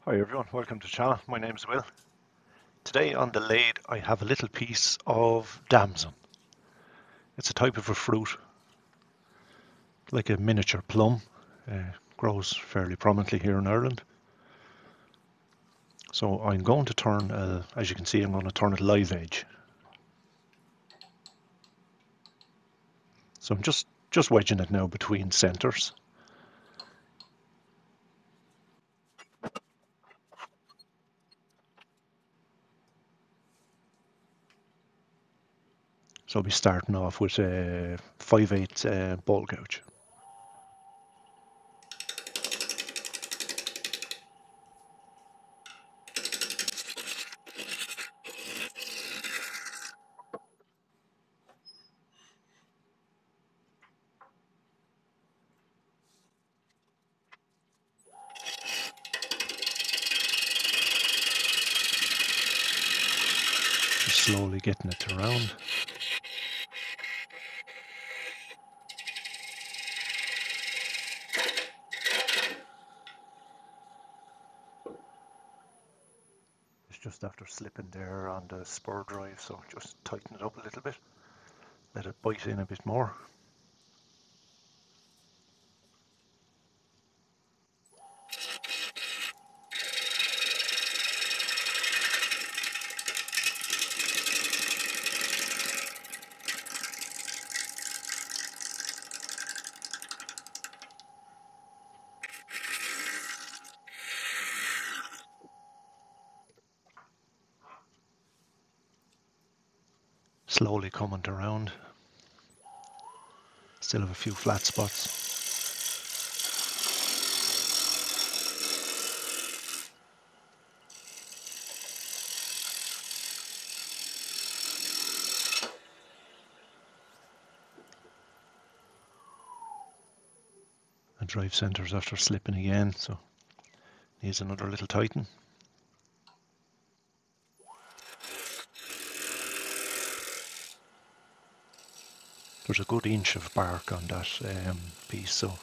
Hi everyone, welcome to the channel. My name is Will. Today on the lathe I have a little piece of Damson. It's a type of a fruit, like a miniature plum. Grows fairly prominently here in Ireland. So I'm going to turn, as you can see, I'm going to turn it live edge. So I'm just wedging it now between centres. So I'll be starting off with a 5/8 ball gouge. Just slowly getting it around. It's just after slipping there on the spur drive, so just tighten it up a little bit. Let it bite in a bit more. Slowly coming around. Still have a few flat spots. And drive centres after slipping again, so needs another little tighten. There's a good inch of bark on that piece, so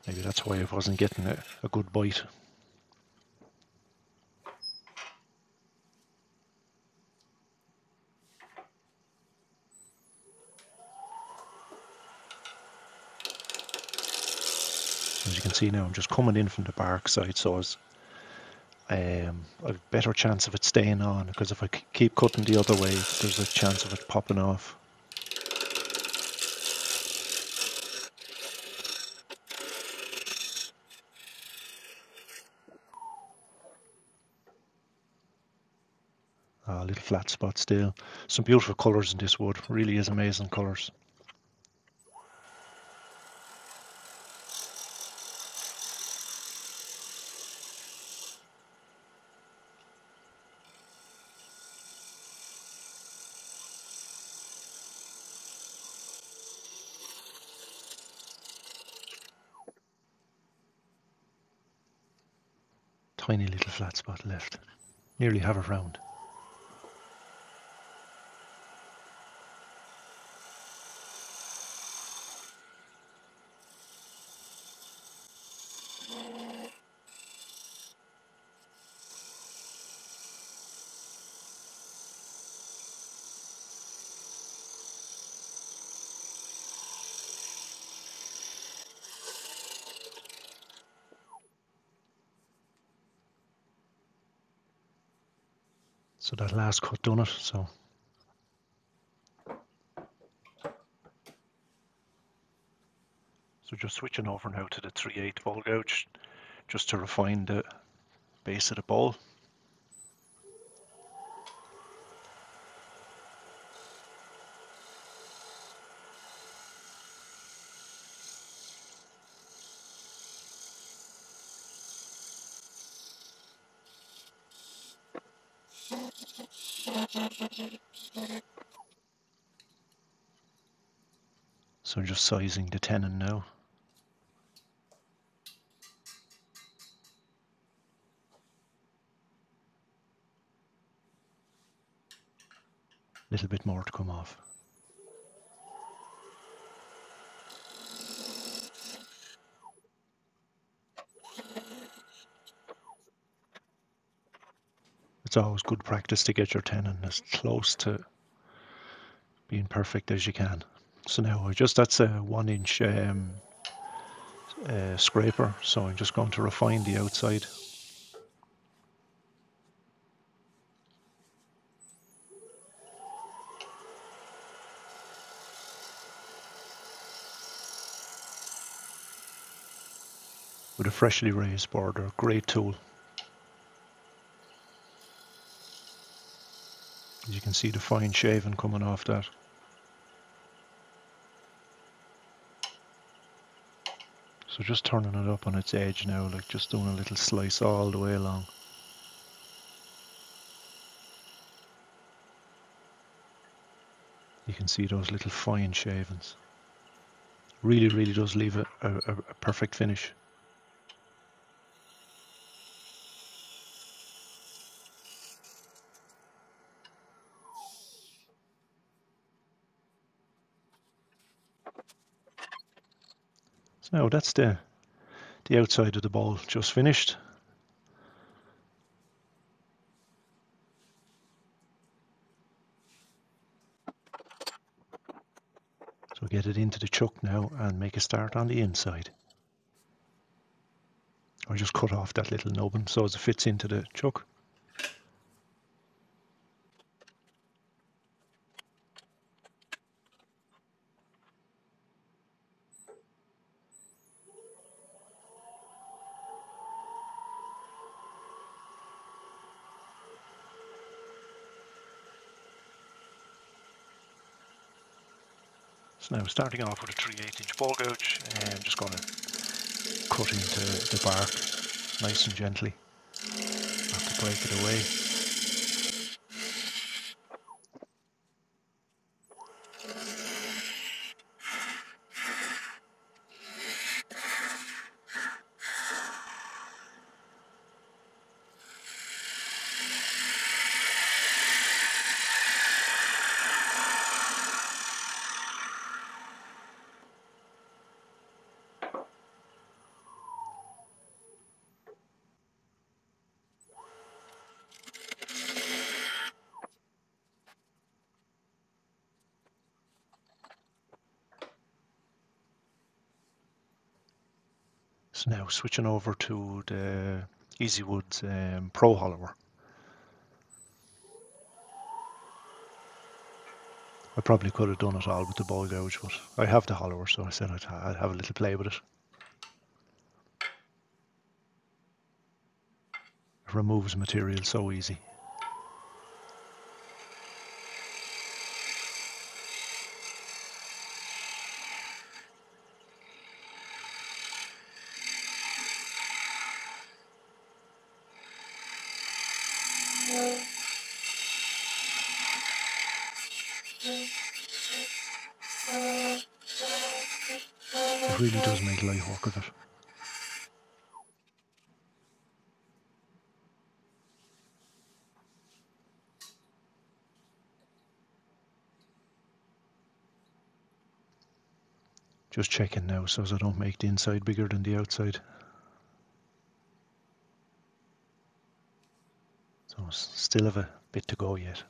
maybe that's why I wasn't getting a good bite. As you can see now, I'm just coming in from the bark side, so as I've a better chance of it staying on, because if I keep cutting the other way, there's a chance of it popping off. A little flat spot still. Some beautiful colours in this wood, really is amazing colours. Tiny little flat spot left. Nearly have it round. So that last cut done it, so just switching over now to the 3/8 ball gouge, just to refine the base of the bowl. So just sizing the tenon now. A little bit more to come off. It's always good practice to get your tenon as close to being perfect as you can. So now that's a 1-inch scraper, so I'm just going to refine the outside. With a freshly raised border, great tool. As you can see the fine shaving coming off that. So just turning it up on its edge now, like just doing a little slice all the way along. You can see those little fine shavings. Really, really does leave a perfect finish. So now that's the outside of the bowl just finished. So get it into the chuck now and make a start on the inside. Or just cut off that little nubbin so as it fits into the chuck. So now starting off with a 3/8-inch ball gouge, and I'm just going to cut into the bark nice and gently, not to break it away. So now switching over to the Easywoods Pro Hollower. I probably could have done it all with the ball gouge, but I have the hollower, so I said I'd have a little play with it. It removes material so easy. It really does make light work of it. Just checking now so as I don't make the inside bigger than the outside. So still have a bit to go yet.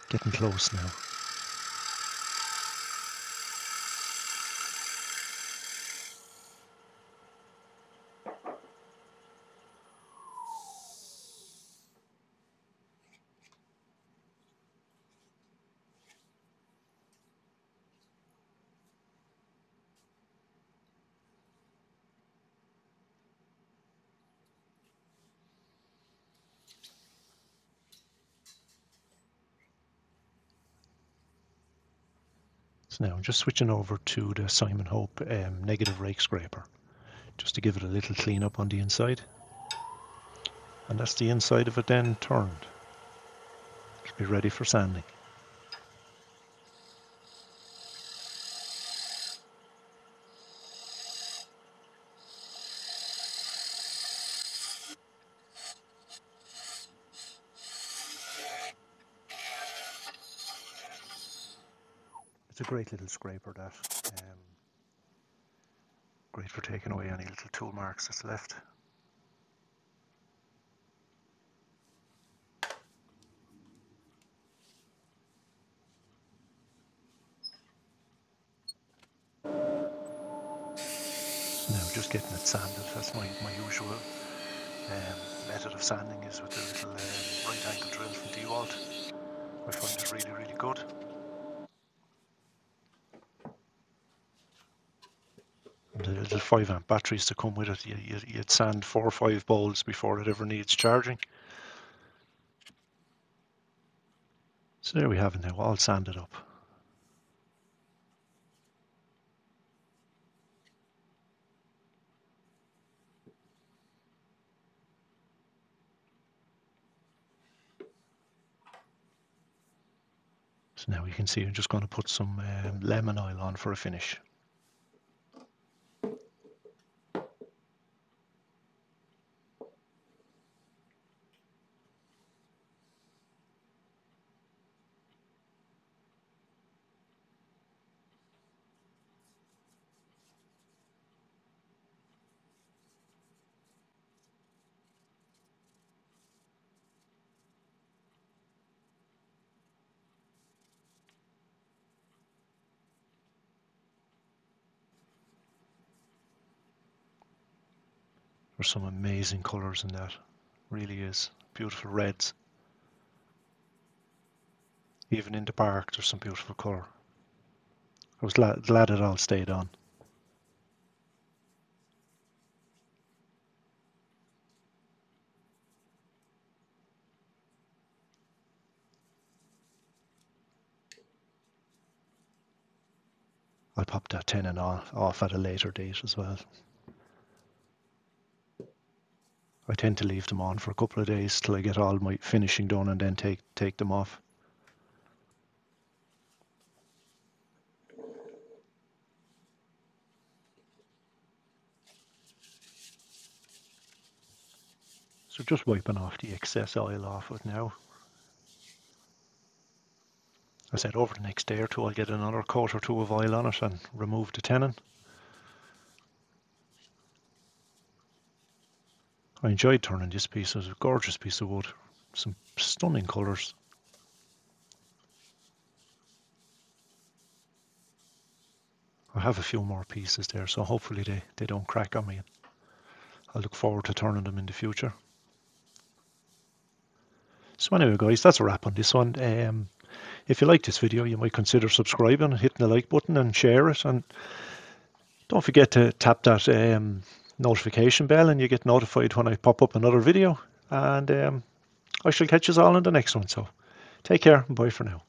Getting close now. So now I'm just switching over to the Simon Hope negative rake scraper, just to give it a little clean up on the inside. And that's the inside of it then turned. It'll be ready for sanding. It's a great little scraper, that. Great for taking away any little tool marks that's left. Now just getting it sanded. That's my usual method of sanding, is with the little right angle drill from DeWalt. I find it really, really good. And the little 5-amp batteries to come with it, you'd sand 4 or 5 bowls before it ever needs charging. So there we have it now, all sanded up. So now you can see I'm just going to put some lemon oil on for a finish. There's some amazing colours in that, really is. Beautiful reds. Even in the bark there's some beautiful colour. I was glad it all stayed on. I'll pop that tenon off at a later date as well. I tend to leave them on for a couple of days till I get all my finishing done, and then take them off. So just wiping off the excess oil off it now. I said over the next day or two I'll get another coat or two of oil on it and remove the tenon. I enjoyed turning this piece. It was a gorgeous piece of wood. Some stunning colours. I have a few more pieces there, so hopefully they don't crack on me. I look forward to turning them in the future. So anyway guys, that's a wrap on this one. If you like this video, you might consider subscribing and hitting the like button and share it. And don't forget to tap that notification bell, and you get notified when I pop up another video. And I shall catch you all in the next one. So take care and bye for now.